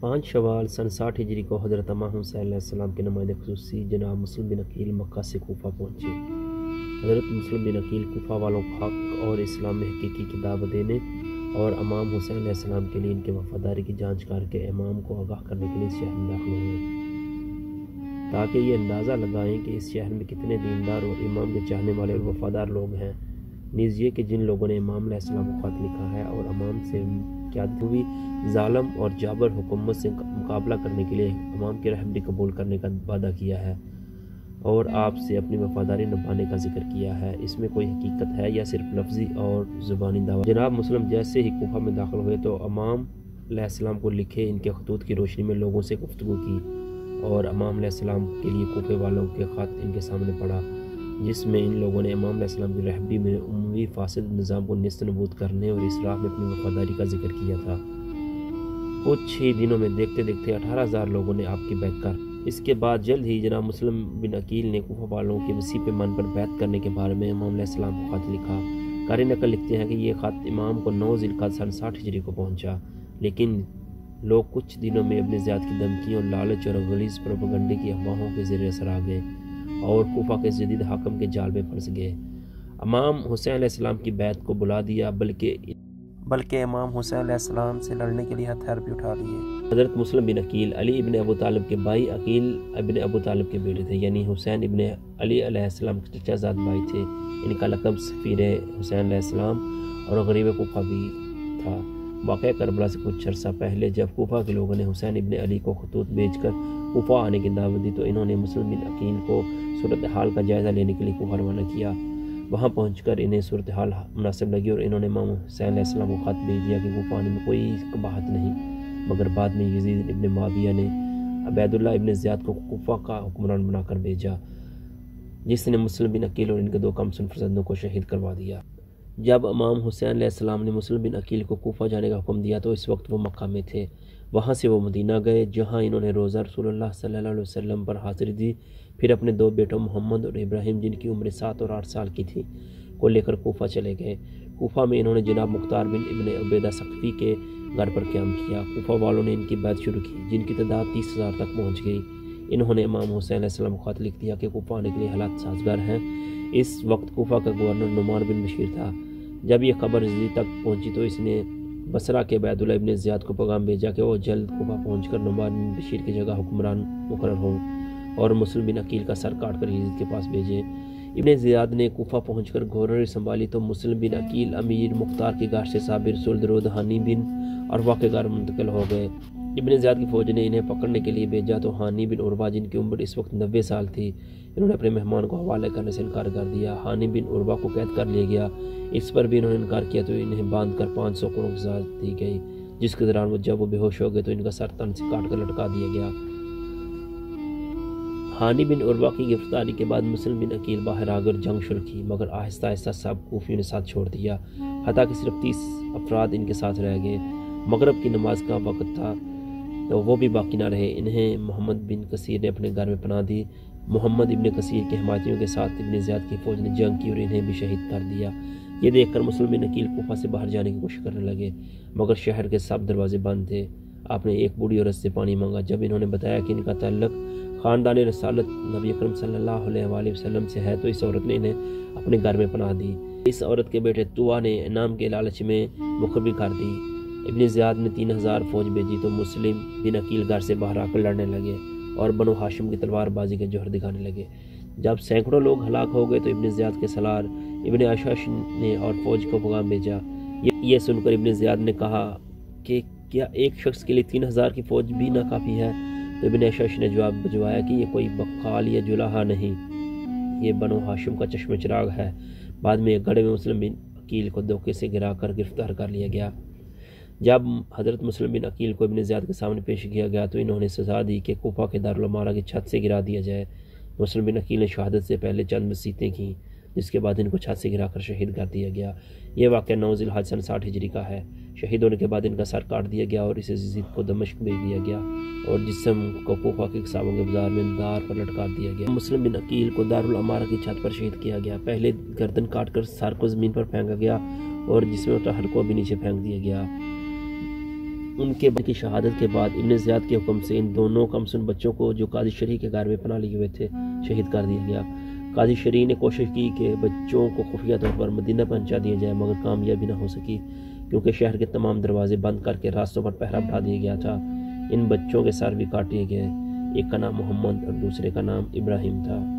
5 شوال سن 60 ہجری کو حضرت امام حسین علیہ السلام کے نمائندہ خصوصی جناب مسلم بن عقیل مکہ سے کوفہ پہنچے۔ حضرت مسلم بن عقیل کوفہ والوں کو حق اور اسلام میں حقیقی کی دعوت دینے اور امام حسین علیہ السلام کے لیے ان کے وفاداری کی جانچ کر کے امام کو آگاہ کرنے کے لیے اس شہر میں داخل ہوئے، تاکہ یہ اندازہ لگائیں کہ اس شہر میں کتنے دیندار اور امام کے چاہنے والے اور وفادار لوگ ہیں، نیز یہ کہ جن لوگوں نے امام علیہ السلام کو خط لکھا ہے اور امام سے قیادت ہوئی ظالم اور جابر حکومت سے مقابلہ کرنے کے لیے امام کی رہبری قبول کرنے کا وعدہ کیا ہے اور آپ سے اپنی وفاداری نبھانے کا ذکر کیا ہے، اس میں کوئی حقیقت ہے یا صرف لفظی اور زبانی دعویٰ؟ جناب مسلم جیسے ہی کوفہ میں داخل ہوئے تو امام علیہ السلام کو لکھے ان کے خطوط کی روشنی میں لوگوں سے گفتگو کی اور امام علیہ السلام کے لیے کوفے والوں کے خط ان کے سامنے پڑھا، جس میں ان لوگوں نے امام علیہ السلام کی رہبری میں عمومی فاسد نظام کو نیست نبود کرنے اور اصلاح میں اپنی وفاداری کا ذکر کیا تھا۔ کچھ ہی دنوں میں دیکھتے دیکھتے 18,000 لوگوں نے آپ کی بیعت کر اس کے بعد جلد ہی جناب مسلم بن عقیل نے کوفہ والوں کے وسیع پیمان پر بیعت کرنے کے بارے میں امام علیہ السلام کو خط لکھا۔ قاری نقل لکھتے ہیں کہ یہ خط امام کو 9 ذی القعدہ سن 60 ہجری کو پہنچا، لیکن لوگ کچھ دنوں میں ابن زیاد کی دھمکیوں، لالچ اور غلیظ پروپیگنڈے کی افواہوں کے زیر اثر آ گئے اور کوفہ کے جدید حاکم کے جال میں پھنس گئے۔ امام حسین علیہ السلام کی بیعت کو بلا دیا، بلکہ امام حسین علیہ السلام سے لڑنے کے لیے ہتھیار بھی اٹھا لیے۔ حضرت مسلم بن عقیل علی ابن ابو طالب کے بھائی، عقیل ابن ابو طالب کے بیٹے تھے، یعنی حسین ابن علی علیہ السلام کے چچا زاد بھائی تھے۔ ان کا لقب سفیر حسین علیہ السلام اور غریب کوفہ بھی تھا۔ واقعہ کربلا سے کچھ عرصہ پہلے جب کوفہ کے لوگوں نے حسین ابن علی کو خطوط بھیج کر کوفہ آنے کی دعوت دی تو انہوں نے مسلم بن عقیل کو صورتحال کا جائزہ لینے کے لیے کوفہ روانہ کیا۔ وہاں پہنچ کر انہیں صورتحال مناسب لگی اور انہوں نے امام حسین علیہ السلام کو خط بھیج دیا کہ کوفہ آنے میں کوئی قباحت نہیں، مگر بعد میں یزید ابن معاویہ نے عبید اللہ ابن زیاد کو کوفہ کا حکمران بنا کر بھیجا، جس نے مسلم بن عقیل اور ان کے 2 کمسن فرزندوں کو شہید کروا دیا۔ جب امام حسین علیہ السلام نے مسلم بن عقیل کو کوفہ جانے کا حکم دیا تو اس وقت وہ مکہ میں تھے۔ وہاں سے وہ مدینہ گئے، جہاں انہوں نے روزہ رسول اللہ صلی اللہ علیہ وسلم پر حاضری دی، پھر اپنے 2 بیٹوں محمد اور ابراہیم، جن کی عمر 7 اور 8 سال کی تھی، کو لے کر کوفہ چلے گئے۔ کوفہ میں انہوں نے جناب مختار بن ابن عبیدہ ثقفی کے گھر پر قیام کیا۔ کوفہ والوں نے ان کی بیعت شروع کی، جن کی تعداد 30,000 تک پہنچ گئی۔ انہوں نے امام حسین علیہ السلام کو خط لکھ دیا کہ کوفہ آنے کے لیے حالات سازگار ہیں۔ اس وقت کوفہ کا گورنر نعمان بن بشیر تھا۔ جب یہ خبر یزید تک پہنچی تو اس نے بصرہ کے عبید اللہ ابن زیاد کو پیغام بھیجا کہ وہ جلد کوفہ پہنچ کر نعمان بن بشیر کی جگہ حکمران مقرر ہوں اور مسلم بن عقیل کا سر کاٹ کر یزید کے پاس بھیجیں۔ ابن زیاد نے کوفہ پہنچ کر گورنری سنبھالی تو مسلم بن عقیل امیر مختار کے گھر سے صابر سلدرود ہانی بن عروہ کے گھر منتقل ہو گئے۔ ابن زیاد کی فوج نے انہیں پکڑنے کے لیے بھیجا تو ہانی بن عروہ، جن کی عمر اس وقت 90 سال تھی، انہوں نے اپنے مہمان کو حوالے کرنے سے انکار کر دیا۔ ہانی بن عروہ کو قید کر لیا گیا، اس پر بھی انہوں نے انکار کیا تو انہیں باندھ کر 500 کروں کی سزا دی گئی، جس کے دوران جب وہ بے ہوش ہو گئے تو ان کا سر تن سے کاٹ کر لٹکا دیا گیا۔ ہانی بن عروہ کی گرفتاری کے بعد مسلم بن عقیل باہر آ کر جنگ شروع کی، مگر آہستہ آہستہ سب کوفیوں نے ساتھ چھوڑ دیا، حتیٰ کہ صرف 30 افراد ان کے ساتھ رہ گئے۔ مغرب کی نماز کا وقت تھا تو وہ بھی باقی نہ رہے، انہیں محمد بن کثیر نے اپنے گھر میں پناہ دی۔ محمد ابن کثیر کے حمایتیوں کے ساتھ ابن زیاد کی فوج نے جنگ کی اور انہیں بھی شہید کر دیا۔ یہ دیکھ کر مسلم بن عقیل کوفہ سے باہر جانے کی کوشش کرنے لگے، مگر شہر کے سب دروازے بند تھے۔ آپ نے ایک بوڑھی عورت سے پانی مانگا، جب انہوں نے بتایا کہ ان کا تعلق خاندان رسالت نبی اکرم صلی اللہ علیہ وآلہ وسلم سے ہے تو اس عورت نے انہیں اپنے گھر میں پناہ دی۔ اس عورت کے بیٹے طوع نے انعام کے لالچ میں مخبری کر دی۔ ابن زیاد نے 3,000 فوج بھیجی تو مسلم بن عقیل گھر سے باہر آ کر لڑنے لگے اور بنو ہاشم کی تلوار بازی کے جوہر دکھانے لگے۔ جب سینکڑوں لوگ ہلاک ہو گئے تو ابن زیاد کے سالار ابن اشعث نے اور فوج کو پیغام بھیجا۔ یہ سن کر ابن زیاد نے کہا کہ کیا ایک شخص کے لیے 3,000 کی فوج بھی ناکافی ہے؟ تو ابن اشعث نے جواب بھجوایا کہ یہ کوئی بقال یا جلاحہ نہیں، یہ بنو ہاشم کا چشم چراغ ہے۔ بعد میں ایک گڑھے میں مسلم بن عقیل کو دھوکے سے گرا کر گرفتار کر لیا گیا۔ جب حضرت مسلم بن عقیل کو ابن زیاد کے سامنے پیش کیا گیا تو انہوں نے سزا دی کہ کوفہ کے دارالعمارہ کی چھت سے گرا دیا جائے۔ مسلم بن عقیل نے شہادت سے پہلے چند وصیتیں کیں، جس کے بعد ان کو چھت سے گرا کر شہید کر دیا گیا۔ یہ واقعہ 9 ذی الحجہ سن 60 ہجری کا ہے۔ شہید ہونے کے بعد ان کا سر کاٹ دیا گیا اور اسے یزید کو دمشق بھیج دیا گیا اور جسم کو کوفہ کے قصابوں کے بازار میں دار پر لٹکا دیا گیا۔ مسلم بن عقیل کو دارالعمارہ کی چھت پر شہید کیا گیا۔ پہلے گردن کاٹ کر سر کو زمین پر پھینکا گیا اور جسم مطہر کو بھی نیچے پھینک دیا گیا۔ ان کے کی شہادت کے بعد ابن زیاد کے حکم سے ان دونوں کمسن بچوں کو جو قاضی شرح کے گھر میں پناہ لیے ہوئے تھے شہید کر دیا گیا۔ قاضی شرح نے کوشش کی کہ بچوں کو خفیہ طور پر مدینہ پہنچا دیا جائے، مگر کامیابی نہ ہو سکی کیونکہ شہر کے تمام دروازے بند کر کے راستوں پر پہرا بٹھا دیا گیا تھا۔ ان بچوں کے سر بھی کاٹ دیے گئے، ایک کا نام محمد اور دوسرے کا نام ابراہیم تھا۔